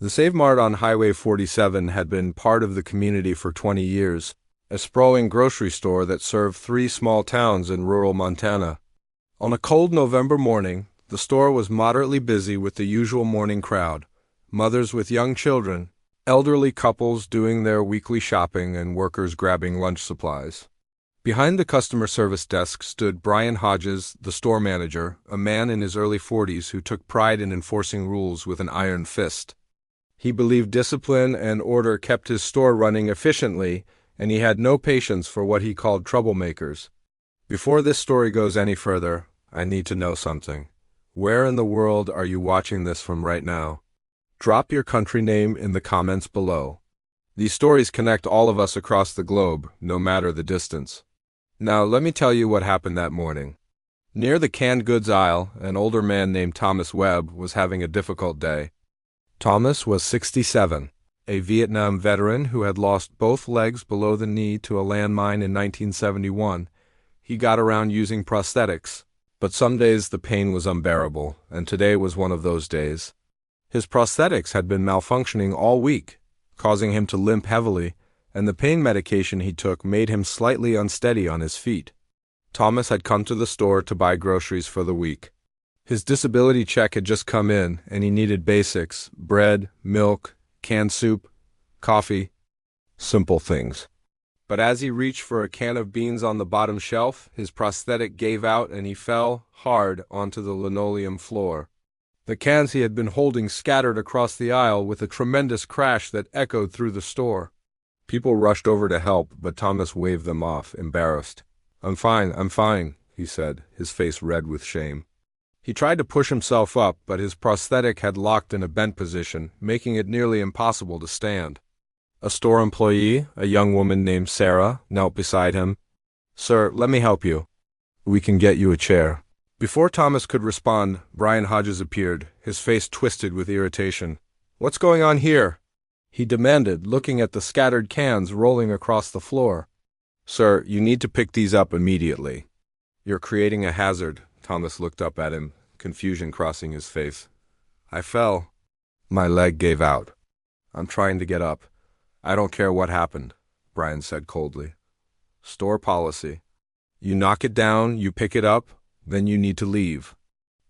The Save Mart on Highway 47 had been part of the community for 20 years, a sprawling grocery store that served 3 small towns in rural Montana. On a cold November morning, the store was moderately busy with the usual morning crowd, mothers with young children, elderly couples doing their weekly shopping, and workers grabbing lunch supplies. Behind the customer service desk stood Brian Hodges, the store manager, a man in his early 40s who took pride in enforcing rules with an iron fist. He believed discipline and order kept his store running efficiently, and he had no patience for what he called troublemakers. Before this story goes any further, I need to know something. Where in the world are you watching this from right now? Drop your country name in the comments below. These stories connect all of us across the globe, no matter the distance. Now, let me tell you what happened that morning. Near the canned goods aisle, an older man named Thomas Webb was having a difficult day. Thomas was 67, a Vietnam veteran who had lost both legs below the knee to a landmine in 1971. He got around using prosthetics, but some days the pain was unbearable, and today was one of those days. His prosthetics had been malfunctioning all week, causing him to limp heavily, and the pain medication he took made him slightly unsteady on his feet. Thomas had come to the store to buy groceries for the week. His disability check had just come in, and he needed basics: bread, milk, canned soup, coffee, simple things. But as he reached for a can of beans on the bottom shelf, his prosthetic gave out and he fell hard onto the linoleum floor. The cans he had been holding scattered across the aisle with a tremendous crash that echoed through the store. People rushed over to help, but Thomas waved them off, embarrassed. I'm fine, he said, his face red with shame. He tried to push himself up, but his prosthetic had locked in a bent position, making it nearly impossible to stand. A store employee, a young woman named Sarah, knelt beside him. Sir, let me help you. We can get you a chair. Before Thomas could respond, Brian Hodges appeared, his face twisted with irritation. What's going on here? He demanded, looking at the scattered cans rolling across the floor. Sir, you need to pick these up immediately. You're creating a hazard. Thomas looked up at him, confusion crossing his face. I fell. My leg gave out. I'm trying to get up. I don't care what happened, Brian said coldly. Store policy. You knock it down, you pick it up, then you need to leave.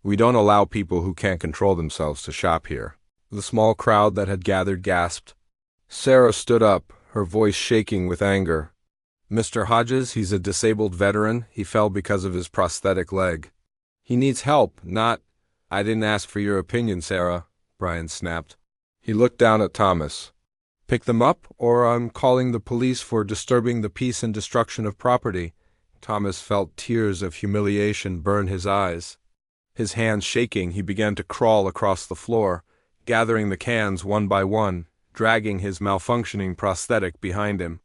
We don't allow people who can't control themselves to shop here. The small crowd that had gathered gasped. Sarah stood up, her voice shaking with anger. Mr. Hodges, he's a disabled veteran. He fell because of his prosthetic leg. He needs help, not— I didn't ask for your opinion, Sarah, Brian snapped. He looked down at Thomas. Pick them up, or I'm calling the police for disturbing the peace and destruction of property. Thomas felt tears of humiliation burn his eyes. His hands shaking, he began to crawl across the floor, gathering the cans one by one, dragging his malfunctioning prosthetic behind him.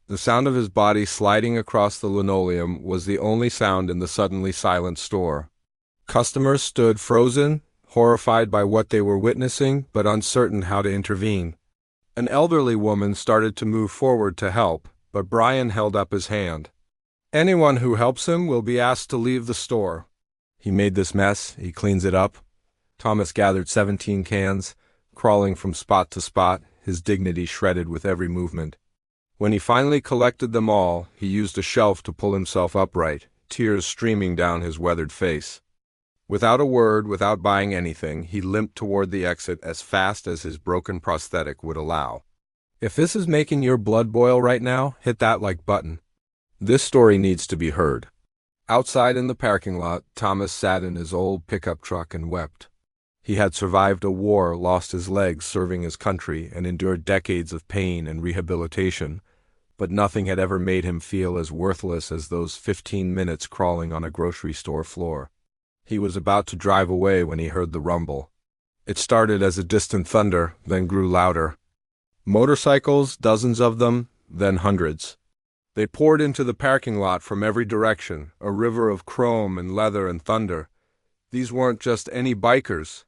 The sound of his body sliding across the linoleum was the only sound in the suddenly silent store. Customers stood frozen, horrified by what they were witnessing, but uncertain how to intervene. An elderly woman started to move forward to help, but Brian held up his hand. Anyone who helps him will be asked to leave the store. He made this mess, he cleans it up. Thomas gathered 17 cans, crawling from spot to spot, his dignity shredded with every movement. When he finally collected them all, he used a shelf to pull himself upright, tears streaming down his weathered face. Without a word, without buying anything, he limped toward the exit as fast as his broken prosthetic would allow. If this is making your blood boil right now, hit that like button. This story needs to be heard. Outside in the parking lot, Thomas sat in his old pickup truck and wept. He had survived a war, lost his legs serving his country, and endured decades of pain and rehabilitation, but nothing had ever made him feel as worthless as those 15 minutes crawling on a grocery store floor. He was about to drive away when he heard the rumble. It started as a distant thunder, then grew louder. Motorcycles, dozens of them, then hundreds. They poured into the parking lot from every direction, a river of chrome and leather and thunder. These weren't just any bikers.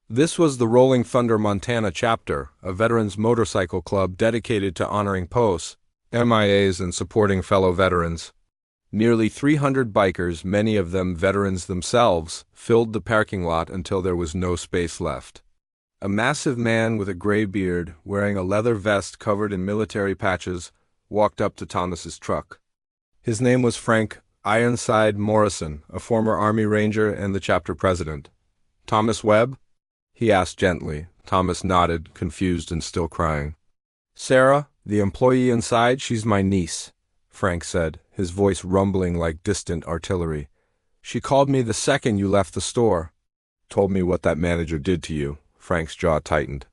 This was the Rolling Thunder Montana chapter, a veterans motorcycle club dedicated to honoring posts, MIAs, and supporting fellow veterans. Nearly 300 bikers, many of them veterans themselves, filled the parking lot until there was no space left. A massive man with a gray beard, wearing a leather vest covered in military patches, walked up to Thomas's truck. His name was Frank Ironside Morrison, a former Army Ranger and the chapter president. "Thomas Webb?" he asked gently. Thomas nodded, confused and still crying. "Sarah, the employee inside, she's my niece," Frank said, his voice rumbling like distant artillery. "She called me the second you left the store. Told me what that manager did to you." Frank's jaw tightened.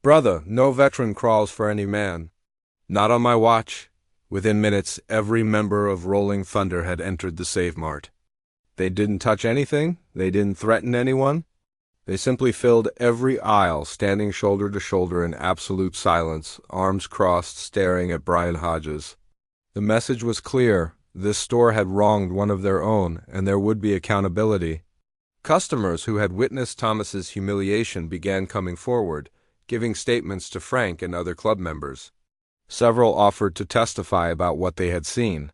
"Brother, no veteran crawls for any man. Not on my watch." Within minutes, every member of Rolling Thunder had entered the Save Mart. They didn't touch anything. They didn't threaten anyone. They simply filled every aisle, standing shoulder to shoulder in absolute silence, arms crossed, staring at Brian Hodges. The message was clear. This store had wronged one of their own, and there would be accountability. Customers who had witnessed Thomas's humiliation began coming forward, giving statements to Frank and other club members. Several offered to testify about what they had seen.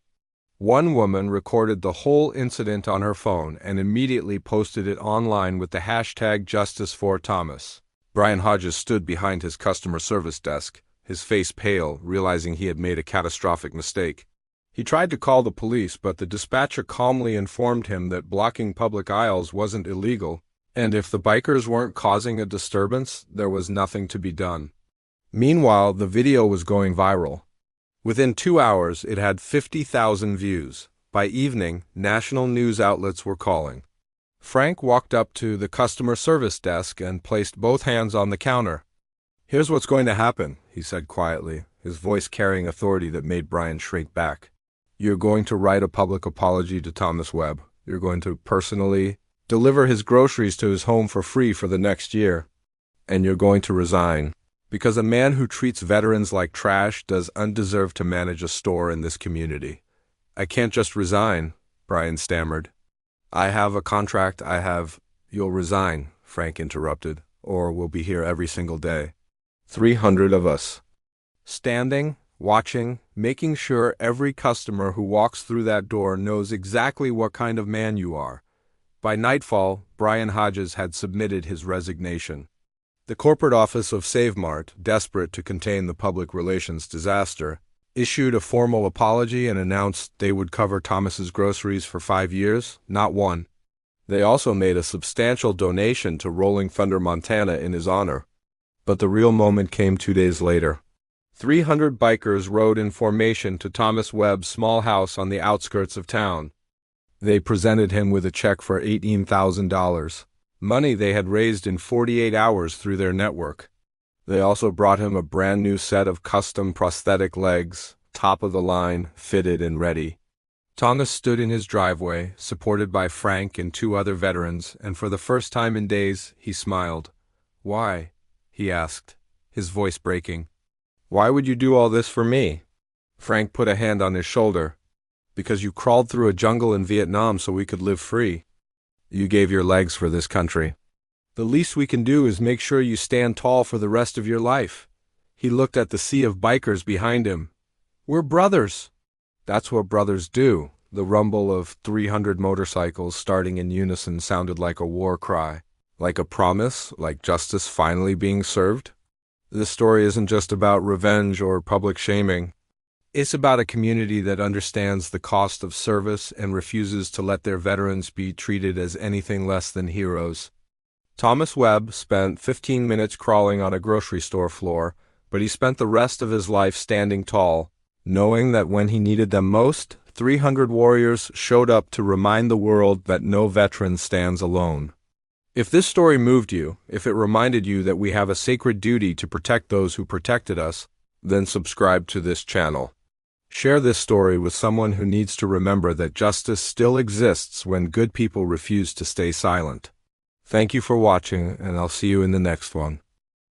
One woman recorded the whole incident on her phone and immediately posted it online with the hashtag #JusticeForThomas. Brian Hodges stood behind his customer service desk, his face pale, realizing he had made a catastrophic mistake. He tried to call the police, but the dispatcher calmly informed him that blocking public aisles wasn't illegal, and if the bikers weren't causing a disturbance, there was nothing to be done. Meanwhile, the video was going viral. Within 2 hours, it had 50,000 views. By evening, national news outlets were calling. Frank walked up to the customer service desk and placed both hands on the counter. "Here's what's going to happen," he said quietly, his voice carrying authority that made Brian shrink back. "You're going to write a public apology to Thomas Webb. You're going to personally deliver his groceries to his home for free for the next year. And you're going to resign. Because a man who treats veterans like trash does undeserve to manage a store in this community." "I can't just resign," Brian stammered. "I have a contract, You'll resign," Frank interrupted, "or we'll be here every single day. 300 of us. Standing, watching, making sure every customer who walks through that door knows exactly what kind of man you are." By nightfall, Brian Hodges had submitted his resignation. The corporate office of Save Mart, desperate to contain the public relations disaster, issued a formal apology and announced they would cover Thomas's groceries for 5 years, not 1. They also made a substantial donation to Rolling Thunder, Montana in his honor. But the real moment came 2 days later. 300 bikers rode in formation to Thomas Webb's small house on the outskirts of town. They presented him with a check for $18,000. Money they had raised in 48 hours through their network. They also brought him a brand new set of custom prosthetic legs, top of the line, fitted and ready. Thomas stood in his driveway, supported by Frank and 2 other veterans, and for the first time in days, he smiled. "Why?" he asked, his voice breaking. "Why would you do all this for me?" Frank put a hand on his shoulder. "Because you crawled through a jungle in Vietnam so we could live free. You gave your legs for this country. The least we can do is make sure you stand tall for the rest of your life." He looked at the sea of bikers behind him. "We're brothers." "That's what brothers do." The rumble of 300 motorcycles starting in unison sounded like a war cry, like a promise, like justice finally being served. This story isn't just about revenge or public shaming. It's about a community that understands the cost of service and refuses to let their veterans be treated as anything less than heroes. Thomas Webb spent 15 minutes crawling on a grocery store floor, but he spent the rest of his life standing tall, knowing that when he needed them most, 300 warriors showed up to remind the world that no veteran stands alone. If this story moved you, if it reminded you that we have a sacred duty to protect those who protected us, then subscribe to this channel. Share this story with someone who needs to remember that justice still exists when good people refuse to stay silent. Thank you for watching, and I'll see you in the next one.